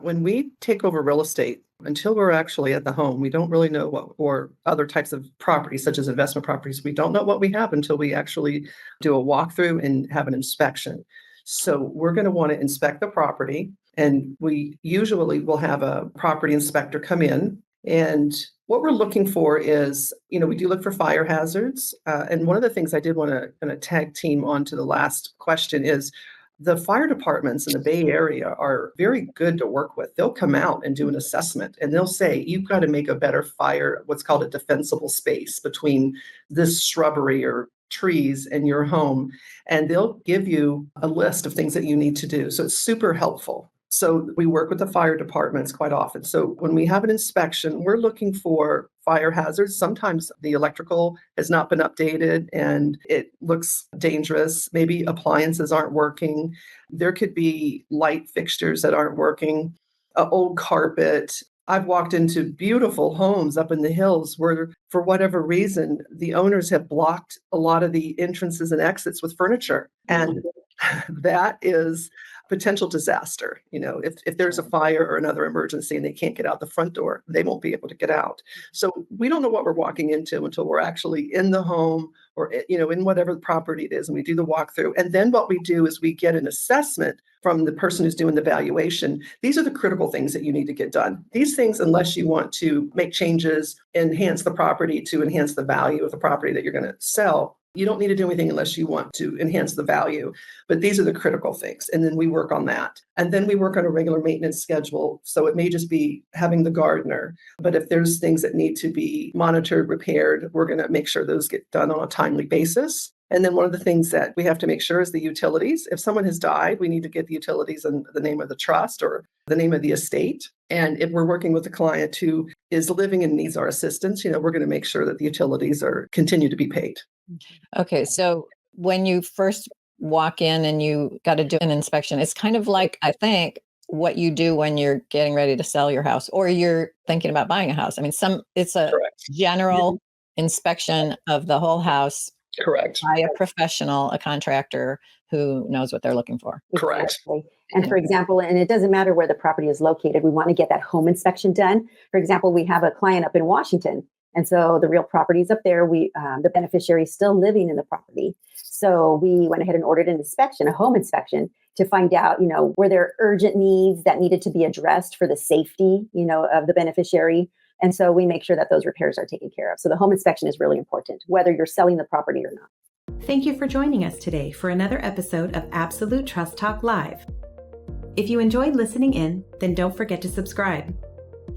When we take over real estate, until we're actually at the home, we don't really know what, or other types of properties, such as investment properties, we don't know what we have until we actually do a walkthrough and have an inspection. So we're going to want to inspect the property, and we usually will have a property inspector come in. And what we're looking for is, we do look for fire hazards. And one of the things I did want to kind of tag team onto the last question is, the fire departments in the Bay Area are very good to work with. They'll come out and do an assessment, and they'll say, you've got to make a better fire, what's called a defensible space between this shrubbery or trees and your home. And they'll give you a list of things that you need to do. So it's super helpful. So we work with the fire departments quite often. So when we have an inspection, we're looking for fire hazards. Sometimes the electrical has not been updated and it looks dangerous. Maybe appliances aren't working. There could be light fixtures that aren't working, old carpet. I've walked into beautiful homes up in the hills where, for whatever reason, the owners have blocked a lot of the entrances and exits with furniture. And that is potential disaster. If there's a fire or another emergency and they can't get out the front door, they won't be able to get out. So we don't know what we're walking into until we're actually in the home or, in whatever property it is. And we do the walkthrough. And then what we do is we get an assessment from the person who's doing the valuation. These are the critical things that you need to get done. These things, unless you want to make changes, enhance the property to enhance the value of the property that you're going to sell, you don't need to do anything unless you want to enhance the value. But these are the critical things. And then we work on that. And then we work on a regular maintenance schedule. So it may just be having the gardener. But if there's things that need to be monitored, repaired, we're going to make sure those get done on a timely basis. And then one of the things that we have to make sure is the utilities. If someone has died, we need to get the utilities and the name of the trust or the name of the estate. And if we're working with a client who is living and needs our assistance, we're going to make sure that the utilities continue to be paid. Okay. So when you first walk in and you got to do an inspection, it's kind of like, I think, what you do when you're getting ready to sell your house or you're thinking about buying a house. I mean, it's a Correct. general inspection of the whole house. Correct. By a professional, a contractor who knows what they're looking for. Correct. Exactly. And for example, and it doesn't matter where the property is located, we want to get that home inspection done. For example, we have a client up in Washington. And so the real property is up there. The beneficiary is still living in the property. So we went ahead and ordered an inspection, a home inspection, to find out, were there urgent needs that needed to be addressed for the safety, of the beneficiary. And so we make sure that those repairs are taken care of. So the home inspection is really important, whether you're selling the property or not. Thank you for joining us today for another episode of Absolute Trust Talk Live. If you enjoyed listening in, then don't forget to subscribe.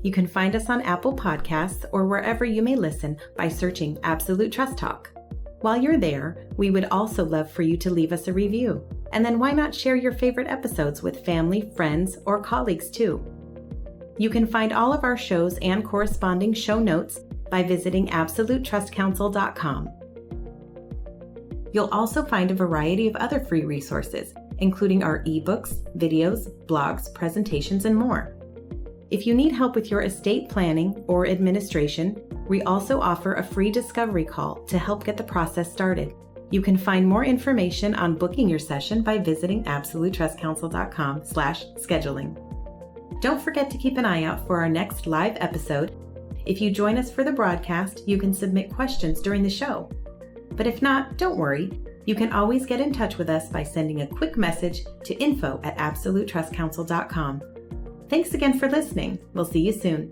You can find us on Apple Podcasts or wherever you may listen by searching Absolute Trust Talk. While you're there, we would also love for you to leave us a review. And then why not share your favorite episodes with family, friends, or colleagues too? You can find all of our shows and corresponding show notes by visiting absolutetrustcounsel.com. You'll also find a variety of other free resources, including our ebooks, videos, blogs, presentations, and more. If you need help with your estate planning or administration, we also offer a free discovery call to help get the process started. You can find more information on booking your session by visiting absolutetrustcounsel.com/scheduling. Don't forget to keep an eye out for our next live episode. If you join us for the broadcast, you can submit questions during the show. But if not, don't worry. You can always get in touch with us by sending a quick message to info@absolutetrustcounsel.com. Thanks again for listening. We'll see you soon.